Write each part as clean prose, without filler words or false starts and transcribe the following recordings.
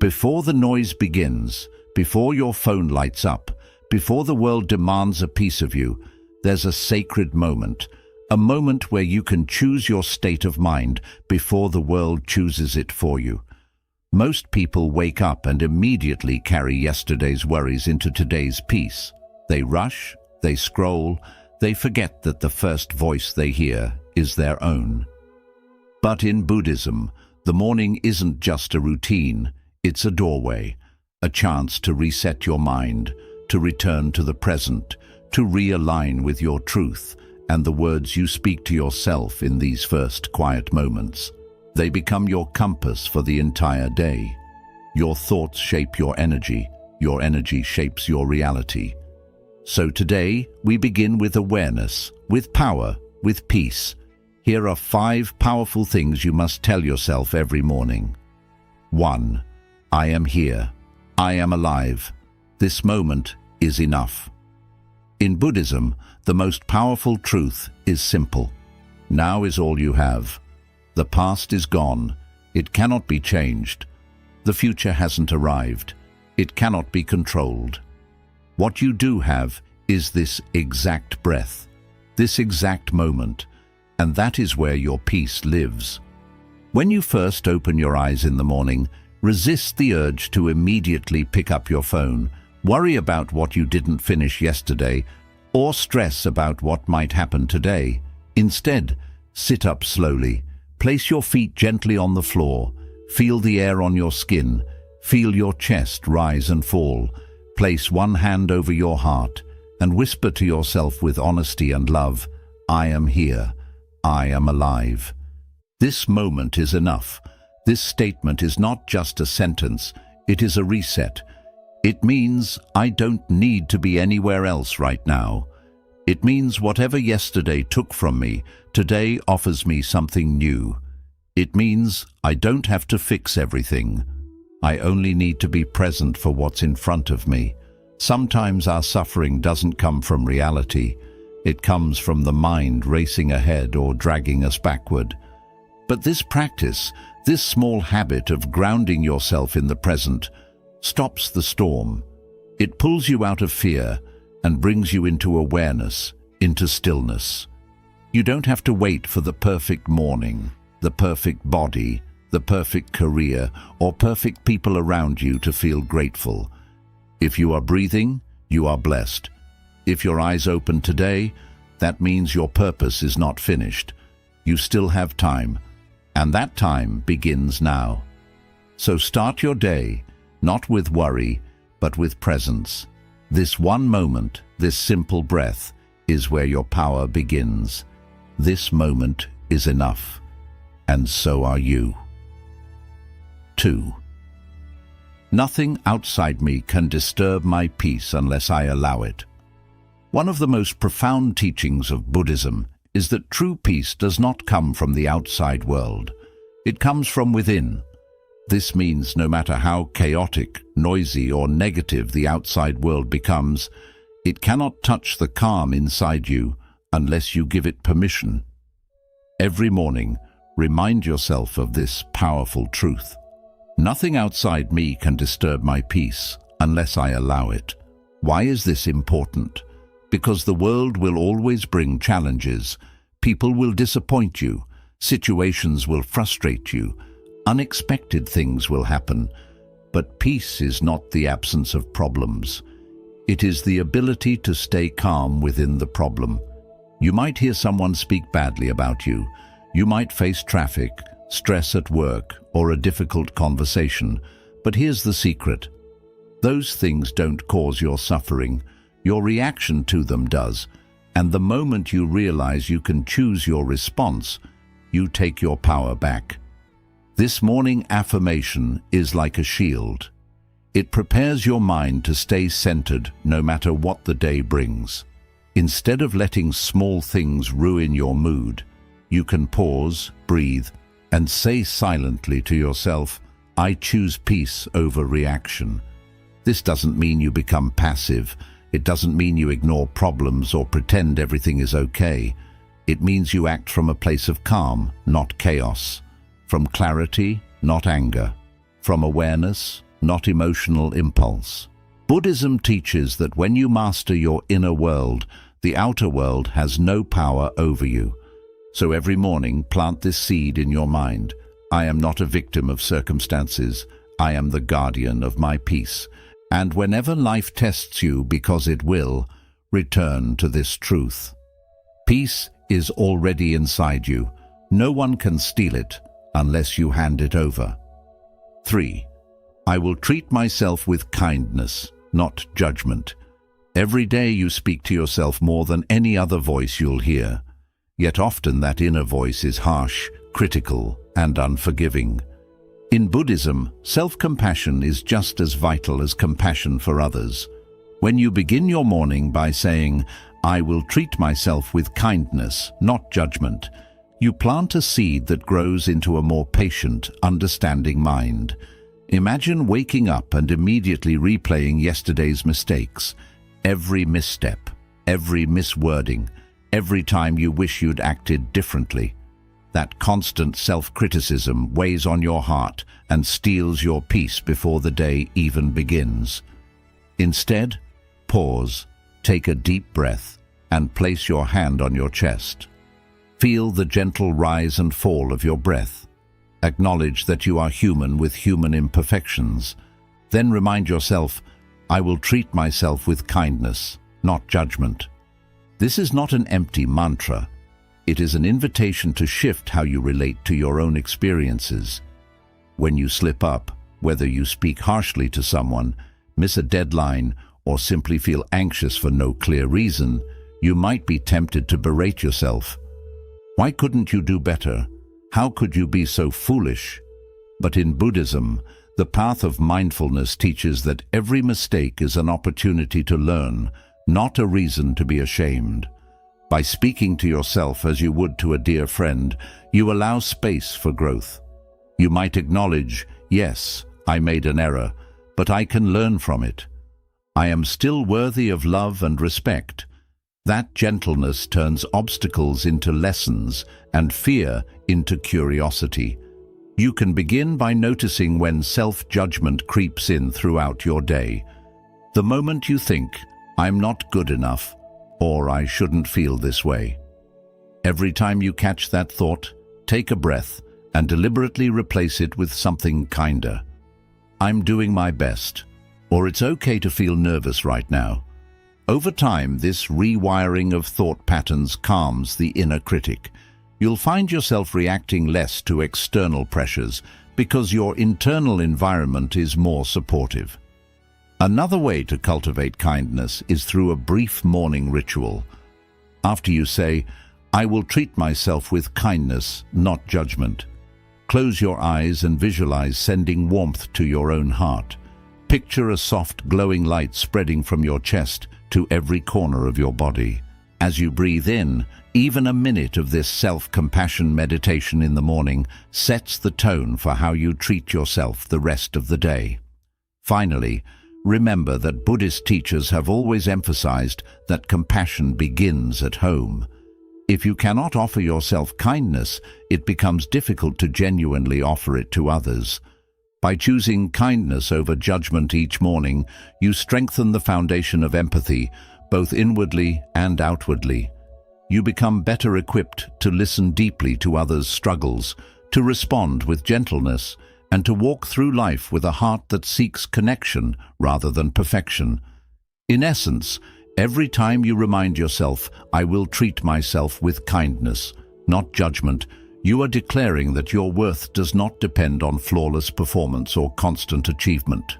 Before the noise begins, before your phone lights up, before the world demands a piece of you, there's a sacred moment, a moment where you can choose your state of mind before the world chooses it for you. Most people wake up and immediately carry yesterday's worries into today's peace. They rush, they scroll, they forget that the first voice they hear is their own. But in Buddhism, the morning isn't just a routine, it's a doorway, a chance to reset your mind, to return to the present, to realign with your truth and the words you speak to yourself in these first quiet moments. They become your compass for the entire day. Your thoughts shape your energy shapes your reality. So today, we begin with awareness, with power, with peace. Here are 5 powerful things you must tell yourself every morning. 1. I am here. I am alive. This moment is enough. In Buddhism, the most powerful truth is simple. Now is all you have. The past is gone. It cannot be changed. The future hasn't arrived. It cannot be controlled. What you do have is this exact breath, this exact moment, and that is where your peace lives. When you first open your eyes in the morning, resist the urge to immediately pick up your phone, worry about what you didn't finish yesterday, or stress about what might happen today. Instead, sit up slowly, place your feet gently on the floor, feel the air on your skin, feel your chest rise and fall, place one hand over your heart, and whisper to yourself with honesty and love, I am here, I am alive. This moment is enough. This statement is not just a sentence, it is a reset. It means I don't need to be anywhere else right now. It means whatever yesterday took from me, today offers me something new. It means I don't have to fix everything. I only need to be present for what's in front of me. Sometimes our suffering doesn't come from reality. It comes from the mind racing ahead or dragging us backward. But this practice, this small habit of grounding yourself in the present, stops the storm. It pulls you out of fear and brings you into awareness, into stillness. You don't have to wait for the perfect morning, the perfect body, the perfect career, or perfect people around you to feel grateful. If you are breathing, you are blessed. If your eyes open today, that means your purpose is not finished. You still have time, and that time begins now. So start your day, not with worry, but with presence. This one moment, this simple breath, is where your power begins. This moment is enough, and so are you. 2. Nothing outside me can disturb my peace unless I allow it. One of the most profound teachings of Buddhism is that true peace does not come from the outside world. It comes from within. This means no matter how chaotic, noisy, or negative the outside world becomes, it cannot touch the calm inside you unless you give it permission. Every morning, remind yourself of this powerful truth. Nothing outside me can disturb my peace unless I allow it. Why is this important? Because the world will always bring challenges. People will disappoint you. Situations will frustrate you. Unexpected things will happen. But peace is not the absence of problems. It is the ability to stay calm within the problem. You might hear someone speak badly about you. You might face traffic, stress at work, or a difficult conversation. But here's the secret. Those things don't cause your suffering. Your reaction to them does. And the moment you realize you can choose your response, you take your power back. This morning affirmation is like a shield. It prepares your mind to stay centered no matter what the day brings. Instead of letting small things ruin your mood, you can pause, breathe, and say silently to yourself, I choose peace over reaction. This doesn't mean you become passive. It doesn't mean you ignore problems or pretend everything is okay. It means you act from a place of calm, not chaos. From clarity, not anger. From awareness, not emotional impulse. Buddhism teaches that when you master your inner world, the outer world has no power over you. So every morning, plant this seed in your mind. I am not a victim of circumstances. I am the guardian of my peace. And whenever life tests you, because it will, return to this truth. Peace is already inside you. No one can steal it unless you hand it over. 3. I will treat myself with kindness, not judgment. Every day you speak to yourself more than any other voice you'll hear. Yet often that inner voice is harsh, critical, and unforgiving. In Buddhism, self-compassion is just as vital as compassion for others. When you begin your morning by saying, I will treat myself with kindness, not judgment, you plant a seed that grows into a more patient, understanding mind. Imagine waking up and immediately replaying yesterday's mistakes, every misstep, every miswording, every time you wish you'd acted differently. That constant self-criticism weighs on your heart and steals your peace before the day even begins. Instead, pause, take a deep breath, and place your hand on your chest. Feel the gentle rise and fall of your breath. Acknowledge that you are human with human imperfections. Then remind yourself, I will treat myself with kindness, not judgment. This is not an empty mantra. It is an invitation to shift how you relate to your own experiences. When you slip up, whether you speak harshly to someone, miss a deadline, or simply feel anxious for no clear reason, you might be tempted to berate yourself. Why couldn't you do better? How could you be so foolish? But in Buddhism, the path of mindfulness teaches that every mistake is an opportunity to learn, not a reason to be ashamed. By speaking to yourself as you would to a dear friend, you allow space for growth. You might acknowledge, yes, I made an error, but I can learn from it. I am still worthy of love and respect. That gentleness turns obstacles into lessons and fear into curiosity. You can begin by noticing when self-judgment creeps in throughout your day. The moment you think, I'm not good enough, or I shouldn't feel this way. Every time you catch that thought, take a breath and deliberately replace it with something kinder. I'm doing my best, or it's okay to feel nervous right now. Over time, this rewiring of thought patterns calms the inner critic. You'll find yourself reacting less to external pressures because your internal environment is more supportive. Another way to cultivate kindness is through a brief morning ritual. After you say, I will treat myself with kindness, not judgment, close your eyes and visualize sending warmth to your own heart. Picture a soft, glowing light spreading from your chest to every corner of your body. As you breathe in, even a minute of this self-compassion meditation in the morning sets the tone for how you treat yourself the rest of the day. Finally, remember that Buddhist teachers have always emphasized that compassion begins at home. If you cannot offer yourself kindness, it becomes difficult to genuinely offer it to others. By choosing kindness over judgment each morning, you strengthen the foundation of empathy, both inwardly and outwardly. You become better equipped to listen deeply to others' struggles, to respond with gentleness, and to walk through life with a heart that seeks connection rather than perfection. In essence, every time you remind yourself, I will treat myself with kindness, not judgment, you are declaring that your worth does not depend on flawless performance or constant achievement.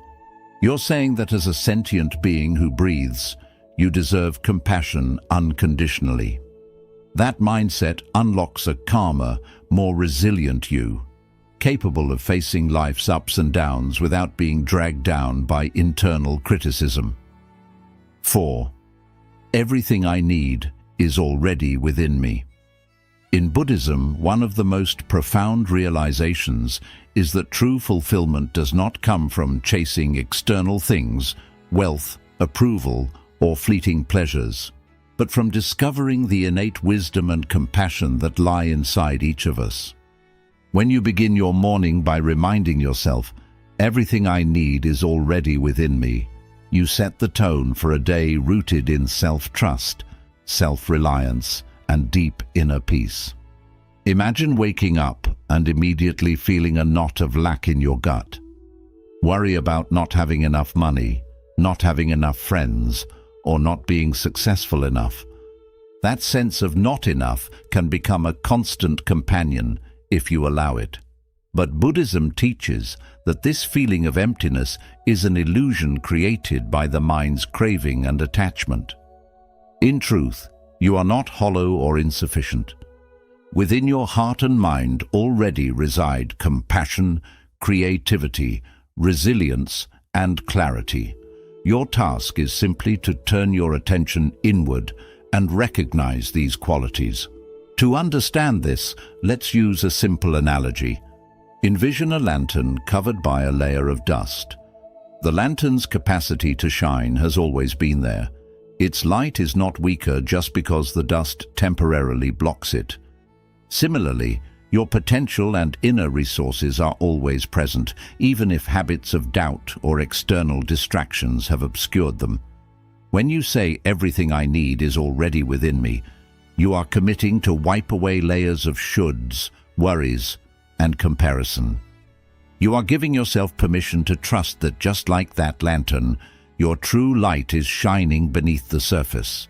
You're saying that as a sentient being who breathes, you deserve compassion unconditionally. That mindset unlocks a calmer, more resilient you, capable of facing life's ups and downs without being dragged down by internal criticism. 4. Everything I need is already within me. In Buddhism, one of the most profound realizations is that true fulfillment does not come from chasing external things, wealth, approval, or fleeting pleasures, but from discovering the innate wisdom and compassion that lie inside each of us. When you begin your morning by reminding yourself, Everything I need is already within me. You set the tone for a day rooted in self-trust, self-reliance, and deep inner peace. Imagine waking up and immediately feeling a knot of lack in your gut. Worry about not having enough money, not having enough friends, or not being successful enough. That sense of not enough can become a constant companion if you allow it. But Buddhism teaches that this feeling of emptiness is an illusion created by the mind's craving and attachment. In truth, you are not hollow or insufficient. Within your heart and mind already reside compassion, creativity, resilience, and clarity. Your task is simply to turn your attention inward and recognize these qualities. To understand this, let's use a simple analogy. Envision a lantern covered by a layer of dust. The lantern's capacity to shine has always been there. Its light is not weaker just because the dust temporarily blocks it. Similarly, your potential and inner resources are always present, even if habits of doubt or external distractions have obscured them. When you say everything I need is already within me, you are committing to wipe away layers of shoulds, worries, and comparison. You are giving yourself permission to trust that just like that lantern, your true light is shining beneath the surface.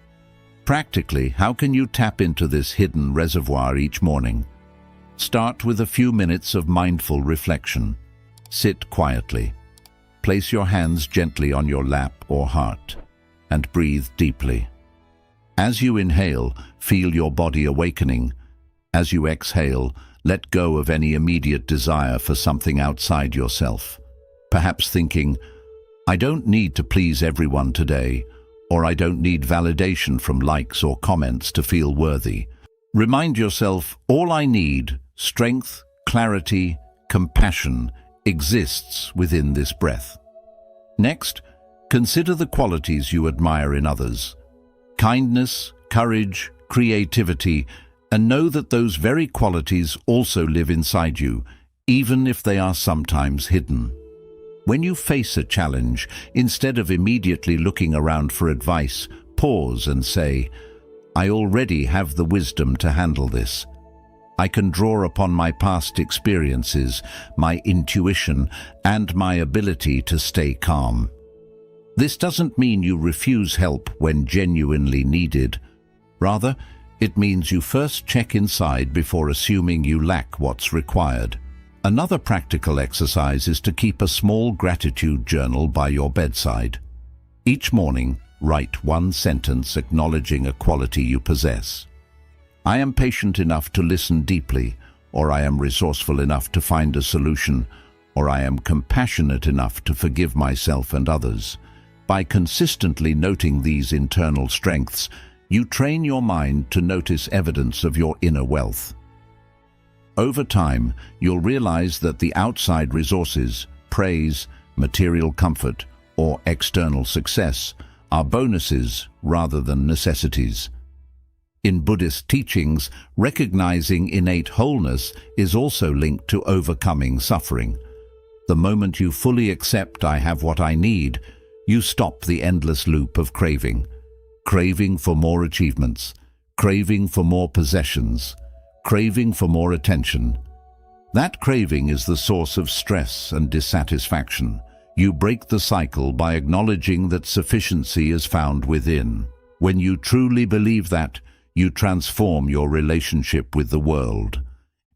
Practically, how can you tap into this hidden reservoir each morning? Start with a few minutes of mindful reflection. Sit quietly. Place your hands gently on your lap or heart, and breathe deeply. As you inhale, feel your body awakening. As you exhale, let go of any immediate desire for something outside yourself. Perhaps thinking, I don't need to please everyone today, or I don't need validation from likes or comments to feel worthy. Remind yourself, all I need, strength, clarity, compassion, exists within this breath. Next, consider the qualities you admire in others. Kindness, courage, creativity, and know that those very qualities also live inside you, even if they are sometimes hidden. When you face a challenge, instead of immediately looking around for advice, pause and say, I already have the wisdom to handle this. I can draw upon my past experiences, my intuition, and my ability to stay calm. This doesn't mean you refuse help when genuinely needed. Rather, it means you first check inside before assuming you lack what's required. Another practical exercise is to keep a small gratitude journal by your bedside. Each morning, write one sentence acknowledging a quality you possess. I am patient enough to listen deeply, or I am resourceful enough to find a solution, or I am compassionate enough to forgive myself and others. By consistently noting these internal strengths, you train your mind to notice evidence of your inner wealth. Over time, you'll realize that the outside resources, praise, material comfort, or external success are bonuses rather than necessities. In Buddhist teachings, recognizing innate wholeness is also linked to overcoming suffering. The moment you fully accept I have what I need, you stop the endless loop of craving. Craving for more achievements, craving for more possessions, craving for more attention. That craving is the source of stress and dissatisfaction. You break the cycle by acknowledging that sufficiency is found within. When you truly believe that, you transform your relationship with the world.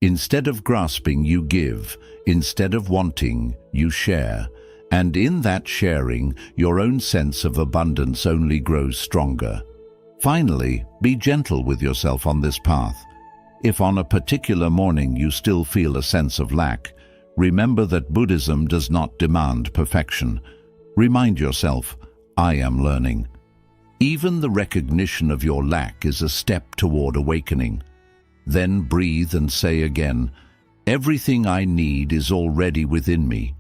Instead of grasping, you give. Instead of wanting, you share. And in that sharing, your own sense of abundance only grows stronger. Finally, be gentle with yourself on this path. If on a particular morning you still feel a sense of lack, remember that Buddhism does not demand perfection. Remind yourself, I am learning. Even the recognition of your lack is a step toward awakening. Then breathe and say again, everything I need is already within me.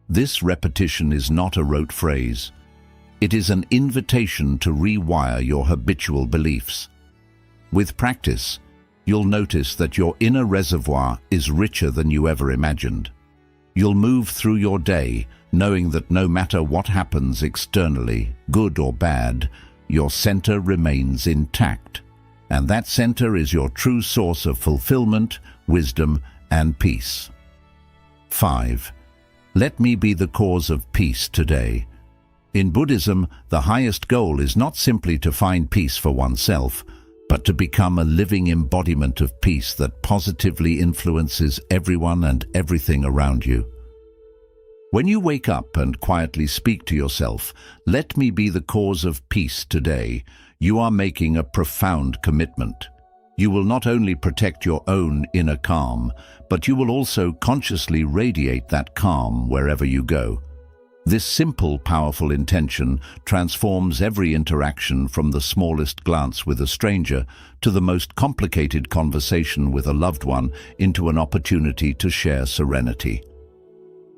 This repetition is not a rote phrase. It is an invitation to rewire your habitual beliefs. With practice, you'll notice that your inner reservoir is richer than you ever imagined. You'll move through your day knowing that no matter what happens externally, good or bad, your center remains intact. And that center is your true source of fulfillment, wisdom, and peace. 5. Let me be the cause of peace today. In Buddhism, the highest goal is not simply to find peace for oneself, but to become a living embodiment of peace that positively influences everyone and everything around you. When you wake up and quietly speak to yourself, "Let me be the cause of peace today," you are making a profound commitment. You will not only protect your own inner calm, but you will also consciously radiate that calm wherever you go. This simple, powerful intention transforms every interaction, from the smallest glance with a stranger to the most complicated conversation with a loved one, into an opportunity to share serenity.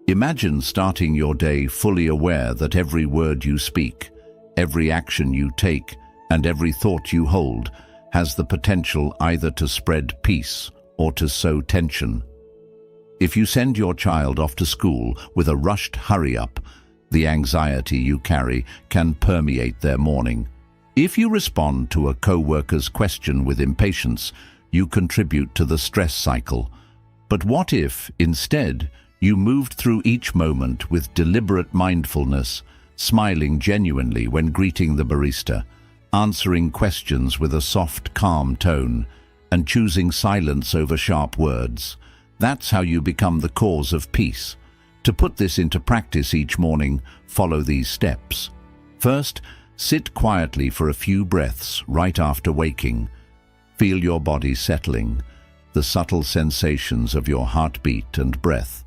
Imagine starting your day fully aware that every word you speak, every action you take, and every thought you hold has the potential either to spread peace or to sow tension. If you send your child off to school with a rushed hurry-up, the anxiety you carry can permeate their morning. If you respond to a co-worker's question with impatience, you contribute to the stress cycle. But what if, instead, you moved through each moment with deliberate mindfulness, smiling genuinely when greeting the barista, answering questions with a soft, calm tone, and choosing silence over sharp words? That's how you become the cause of peace. To put this into practice each morning, follow these steps. First, sit quietly for a few breaths right after waking. Feel your body settling, the subtle sensations of your heartbeat and breath.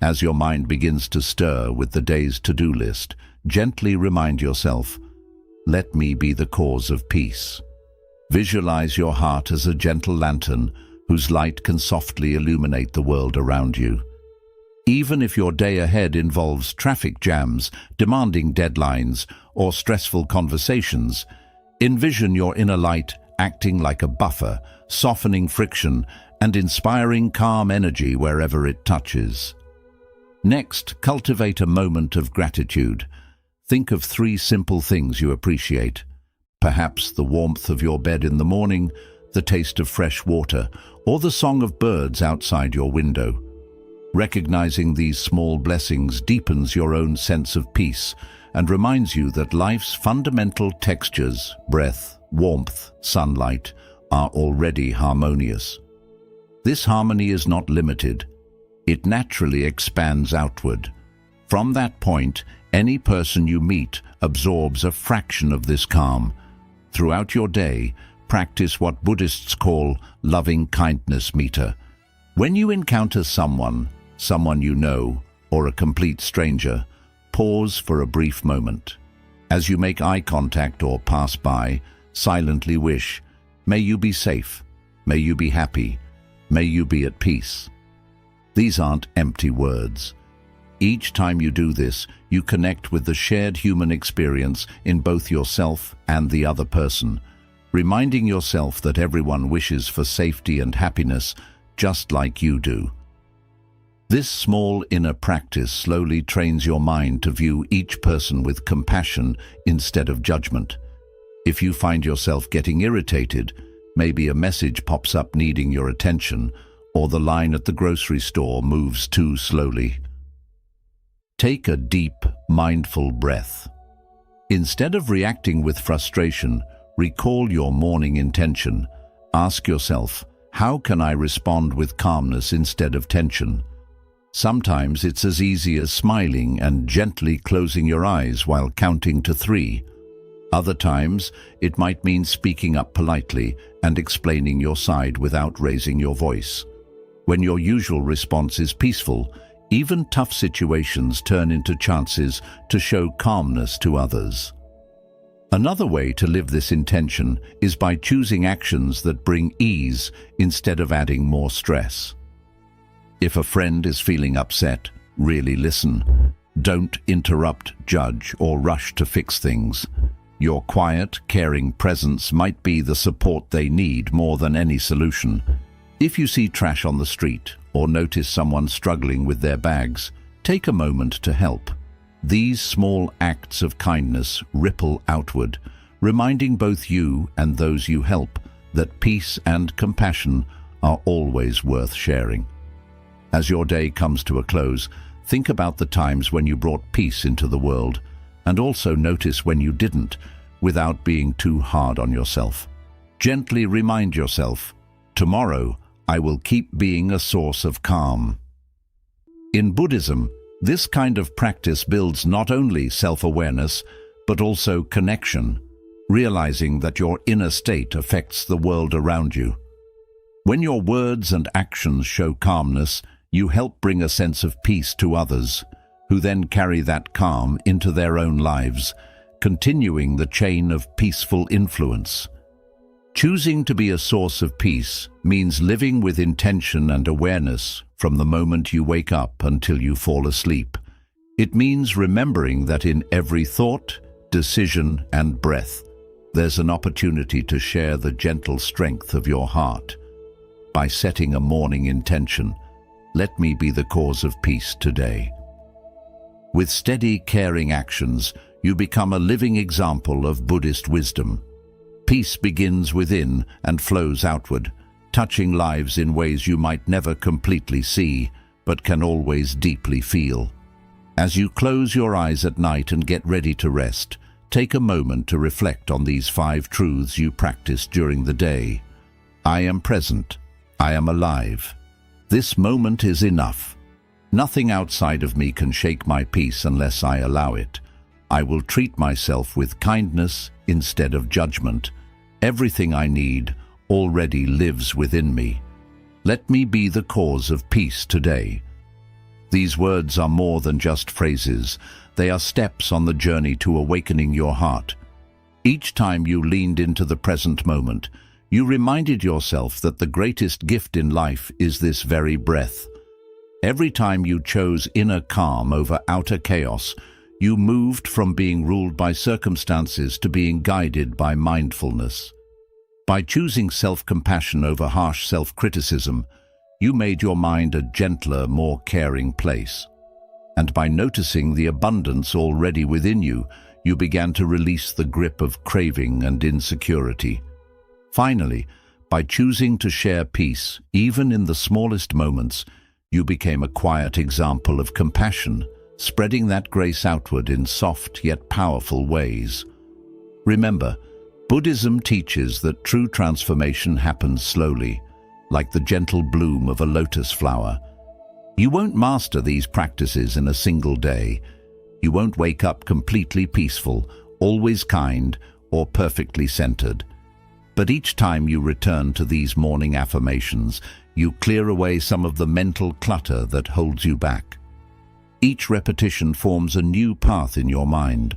As your mind begins to stir with the day's to-do list, gently remind yourself, "Let me be the cause of peace." Visualize your heart as a gentle lantern whose light can softly illuminate the world around you. Even if your day ahead involves traffic jams, demanding deadlines, or stressful conversations, envision your inner light acting like a buffer, softening friction and inspiring calm energy wherever it touches. Next, cultivate a moment of gratitude. Think of 3 simple things you appreciate. Perhaps the warmth of your bed in the morning, the taste of fresh water, or the song of birds outside your window. Recognizing these small blessings deepens your own sense of peace and reminds you that life's fundamental textures, breath, warmth, sunlight, are already harmonious. This harmony is not limited. It naturally expands outward. From that point, any person you meet absorbs a fraction of this calm. Throughout your day, practice what Buddhists call loving kindness meter. When you encounter someone you know, or a complete stranger, pause for a brief moment. As you make eye contact or pass by, silently wish, "May you be safe, may you be happy, may you be at peace." These aren't empty words. Each time you do this, you connect with the shared human experience in both yourself and the other person, reminding yourself that everyone wishes for safety and happiness just like you do. This small inner practice slowly trains your mind to view each person with compassion instead of judgment. If you find yourself getting irritated, maybe a message pops up needing your attention, or the line at the grocery store moves too slowly, take a deep, mindful breath. Instead of reacting with frustration, recall your morning intention. Ask yourself, "How can I respond with calmness instead of tension?" Sometimes it's as easy as smiling and gently closing your eyes while counting to 3. Other times, it might mean speaking up politely and explaining your side without raising your voice. When your usual response is peaceful, even tough situations turn into chances to show calmness to others. Another way to live this intention is by choosing actions that bring ease instead of adding more stress. If a friend is feeling upset, really listen. Don't interrupt, judge, or rush to fix things. Your quiet, caring presence might be the support they need more than any solution. If you see trash on the street or notice someone struggling with their bags, take a moment to help. These small acts of kindness ripple outward, reminding both you and those you help that peace and compassion are always worth sharing. As your day comes to a close, think about the times when you brought peace into the world, and also notice when you didn't, without being too hard on yourself. Gently remind yourself, tomorrow I will keep being a source of calm. In Buddhism, this kind of practice builds not only self-awareness, but also connection, realizing that your inner state affects the world around you. When your words and actions show calmness, you help bring a sense of peace to others, who then carry that calm into their own lives, continuing the chain of peaceful influence. Choosing to be a source of peace means living with intention and awareness from the moment you wake up until you fall asleep. It means remembering that in every thought, decision, and breath, there's an opportunity to share the gentle strength of your heart. By setting a morning intention, let me be the cause of peace today. With steady, caring actions, you become a living example of Buddhist wisdom. Peace begins within and flows outward, touching lives in ways you might never completely see, but can always deeply feel. As you close your eyes at night and get ready to rest, take a moment to reflect on these 5 truths you practiced during the day. I am present. I am alive. This moment is enough. Nothing outside of me can shake my peace unless I allow it. I will treat myself with kindness instead of judgment. Everything I need already lives within me. Let me be the cause of peace today. These words are more than just phrases. They are steps on the journey to awakening your heart. Each time you leaned into the present moment, you reminded yourself that the greatest gift in life is this very breath. Every time you chose inner calm over outer chaos, you moved from being ruled by circumstances to being guided by mindfulness. By choosing self-compassion over harsh self-criticism, you made your mind a gentler, more caring place. And by noticing the abundance already within you, you began to release the grip of craving and insecurity. Finally, by choosing to share peace, even in the smallest moments, you became a quiet example of compassion, spreading that grace outward in soft yet powerful ways. Remember, Buddhism teaches that true transformation happens slowly, like the gentle bloom of a lotus flower. You won't master these practices in a single day. You won't wake up completely peaceful, always kind, or perfectly centered. But each time you return to these morning affirmations, you clear away some of the mental clutter that holds you back. Each repetition forms a new path in your mind,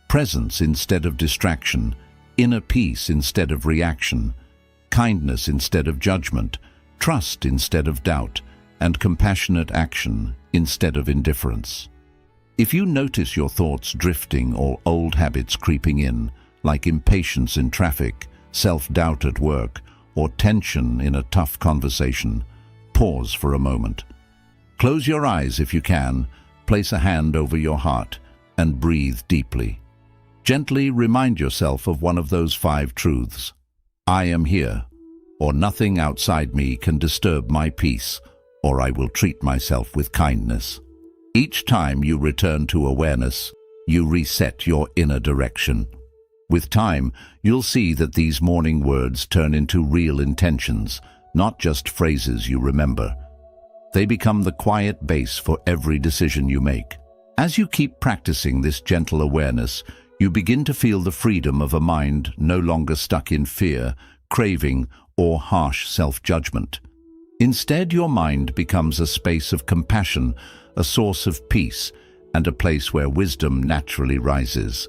presence instead of distraction, inner peace instead of reaction, kindness instead of judgment, trust instead of doubt, and compassionate action instead of indifference. If you notice your thoughts drifting or old habits creeping in, like impatience in traffic, self-doubt at work, or tension in a tough conversation, pause for a moment. Close your eyes if you can, place a hand over your heart, and breathe deeply. Gently remind yourself of one of those 5 truths. I am here, or nothing outside me can disturb my peace, or I will treat myself with kindness. Each time you return to awareness, you reset your inner direction. With time, you'll see that these morning words turn into real intentions, not just phrases you remember. They become the quiet base for every decision you make. As you keep practicing this gentle awareness, you begin to feel the freedom of a mind no longer stuck in fear, craving, or harsh self-judgment. Instead, your mind becomes a space of compassion, a source of peace, and a place where wisdom naturally rises.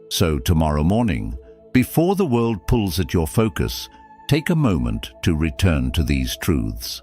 So tomorrow morning, before the world pulls at your focus, take a moment to return to these truths.